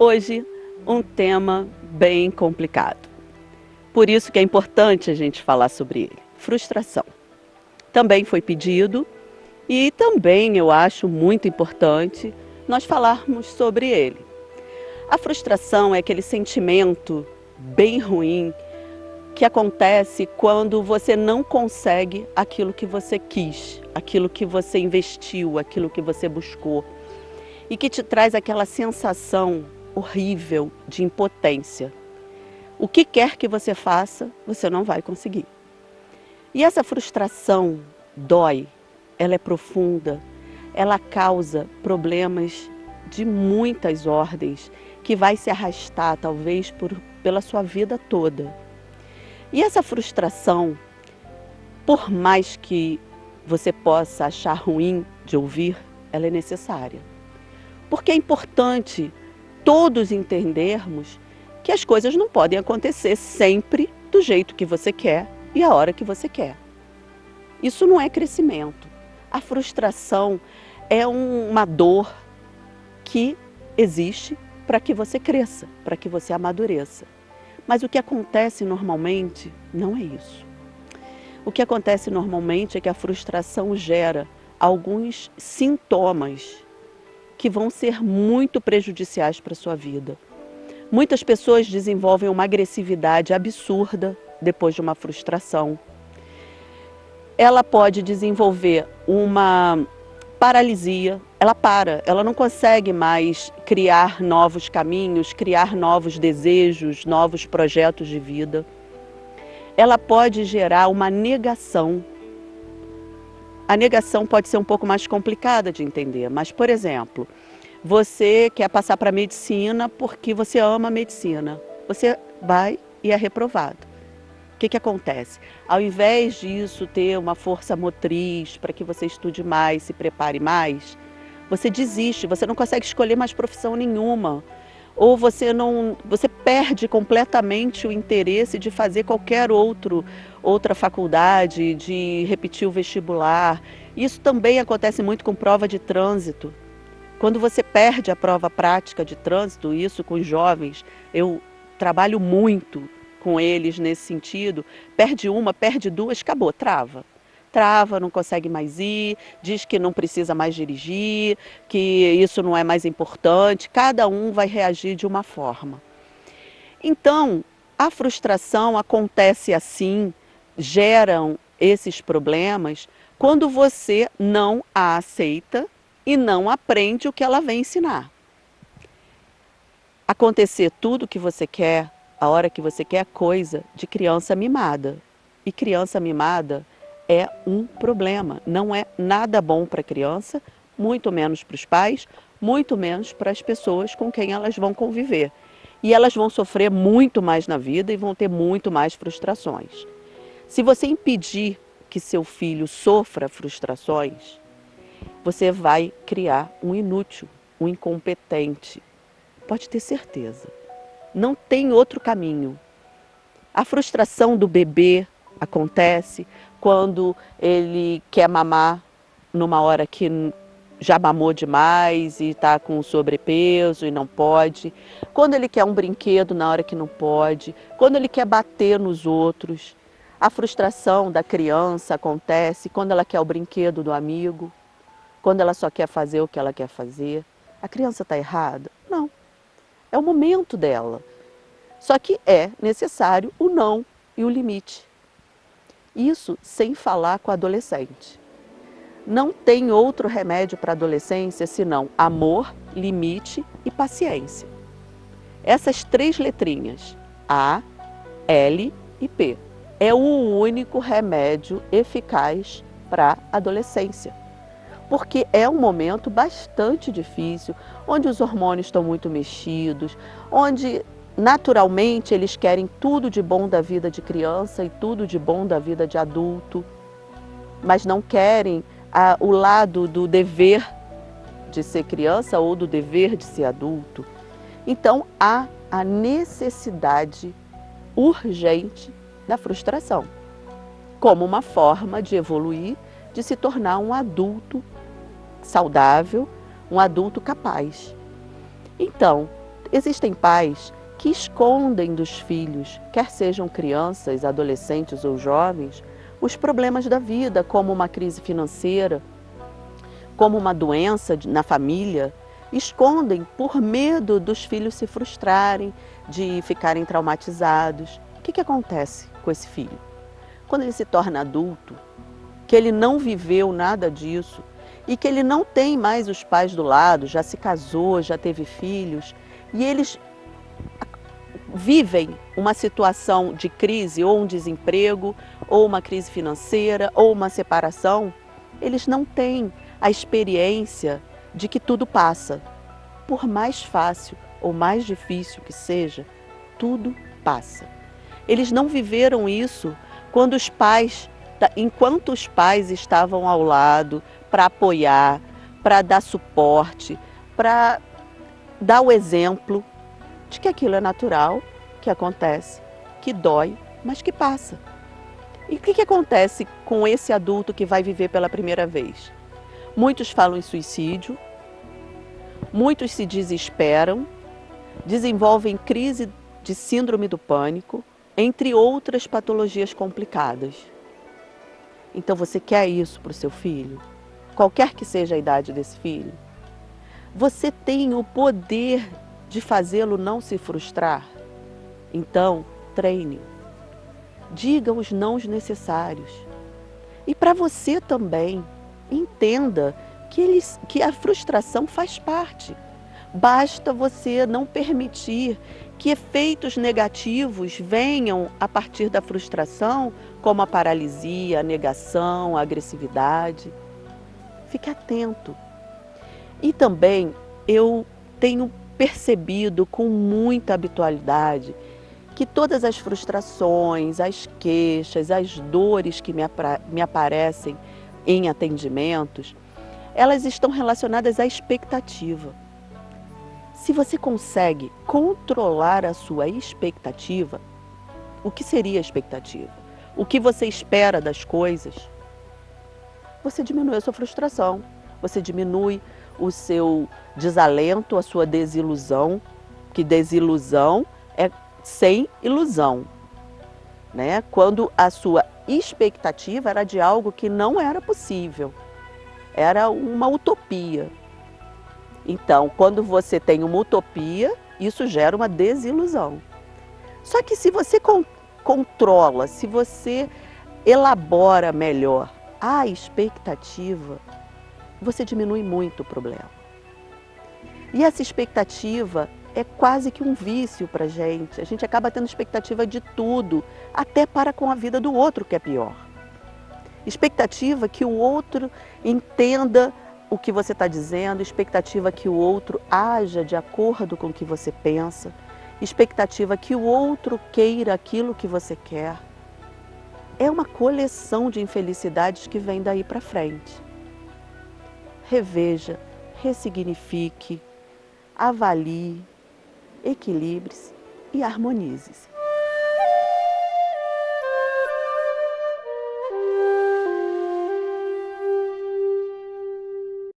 Hoje, um tema bem complicado. Por isso que é importante a gente falar sobre ele. Frustração. Também foi pedido e também eu acho muito importante nós falarmos sobre ele. A frustração é aquele sentimento bem ruim que acontece quando você não consegue aquilo que você quis, aquilo que você investiu, aquilo que você buscou, e que te traz aquela sensação horrível de impotência. O que quer que você faça, você não vai conseguir. E essa frustração dói, ela é profunda, ela causa problemas de muitas ordens, que vai se arrastar talvez pela sua vida toda. E essa frustração, por mais que você possa achar ruim de ouvir, ela é necessária. Porque é importante todos entendermos que as coisas não podem acontecer sempre do jeito que você quer e a hora que você quer. Isso não é crescimento. A frustração é uma dor que existe para que você cresça, para que você amadureça. Mas o que acontece normalmente não é isso. O que acontece normalmente é que a frustração gera alguns sintomas que vão ser muito prejudiciais para a sua vida. Muitas pessoas desenvolvem uma agressividade absurda depois de uma frustração. Ela pode desenvolver uma paralisia, ela não consegue mais criar novos caminhos, criar novos desejos, novos projetos de vida. Ela pode gerar uma negação. A negação pode ser um pouco mais complicada de entender, mas, por exemplo, você quer passar para a medicina porque você ama a medicina. Você vai e é reprovado. O que acontece? Ao invés disso ter uma força motriz para que você estude mais, se prepare mais, você desiste, você não consegue escolher mais profissão nenhuma. Ou você perde completamente o interesse de fazer outra faculdade, de repetir o vestibular. Isso também acontece muito com prova de trânsito. Quando você perde a prova prática de trânsito, isso com os jovens, eu trabalho muito com eles nesse sentido, perde uma, perde duas, acabou, trava. Trava, não consegue mais ir, diz que não precisa mais dirigir, que isso não é mais importante, cada um vai reagir de uma forma. Então, a frustração acontece assim, geram esses problemas, quando você não a aceita e não aprende o que ela vem ensinar. Acontecer tudo o que você quer, a hora que você quer, é coisa de criança mimada. E criança mimada é um problema, não é nada bom para a criança, muito menos para os pais, muito menos para as pessoas com quem elas vão conviver. E elas vão sofrer muito mais na vida e vão ter muito mais frustrações. Se você impedir que seu filho sofra frustrações, você vai criar um inútil, um incompetente. Pode ter certeza. Não tem outro caminho. A frustração do bebê acontece quando ele quer mamar numa hora que já mamou demais e está com sobrepeso e não pode. Quando ele quer um brinquedo na hora que não pode. Quando ele quer bater nos outros. A frustração da criança acontece quando ela quer o brinquedo do amigo. Quando ela só quer fazer o que ela quer fazer. A criança está errada? Não. É o momento dela. Só que é necessário o não e o limite. Isso sem falar com a adolescente. Não tem outro remédio para a adolescência senão amor, limite e paciência. Essas três letrinhas, A, L e P, é o único remédio eficaz para a adolescência. Porque é um momento bastante difícil, onde os hormônios estão muito mexidos, onde naturalmente eles querem tudo de bom da vida de criança e tudo de bom da vida de adulto, mas não querem o lado do dever de ser criança ou do dever de ser adulto. Então há a necessidade urgente da frustração, como uma forma de evoluir, de se tornar um adulto saudável, um adulto capaz. Então, Existem pais que escondem dos filhos, quer sejam crianças, adolescentes ou jovens, os problemas da vida, como uma crise financeira, como uma doença na família, escondem por medo dos filhos se frustrarem, de ficarem traumatizados. O que acontece com esse filho? Quando ele se torna adulto, que ele não viveu nada disso e que ele não tem mais os pais do lado, já se casou, já teve filhos, e eles vivem uma situação de crise, ou um desemprego, ou uma crise financeira, ou uma separação, eles não têm a experiência de que tudo passa. Por mais fácil ou mais difícil que seja, tudo passa. Eles não viveram isso quando enquanto os pais estavam ao lado para apoiar, para dar suporte, para dar o exemplo de que aquilo é natural, que acontece, que dói, mas que passa. E o que acontece com esse adulto que vai viver pela primeira vez? Muitos falam em suicídio, muitos se desesperam, desenvolvem crise de síndrome do pânico, entre outras patologias complicadas. Então você quer isso para o seu filho? Qualquer que seja a idade desse filho? Você tem o poder de fazê-lo não se frustrar? Então, treine. Diga os nãos necessários. E para você também, entenda que a frustração faz parte. Basta você não permitir que efeitos negativos venham a partir da frustração, como a paralisia, a negação, a agressividade. Fique atento. E também eu tenho percebido com muita habitualidade que todas as frustrações, as queixas, as dores que me aparecem em atendimentos, elas estão relacionadas à expectativa. Se você consegue controlar a sua expectativa, o que seria a expectativa? O que você espera das coisas? Você diminui a sua frustração, você diminui o seu desalento, a sua desilusão, que desilusão é sem ilusão, né? Quando a sua expectativa era de algo que não era possível, era uma utopia. Então, quando você tem uma utopia, isso gera uma desilusão. Só que se você controla, se você elabora melhor a expectativa, você diminui muito o problema. E essa expectativa é quase que um vício para a gente acaba tendo expectativa de tudo, até para com a vida do outro, que é pior. Expectativa que o outro entenda o que você está dizendo, expectativa que o outro haja de acordo com o que você pensa, expectativa que o outro queira aquilo que você quer. É uma coleção de infelicidades que vem daí para frente. Reveja, ressignifique, avalie, equilibre-se e harmonize-se.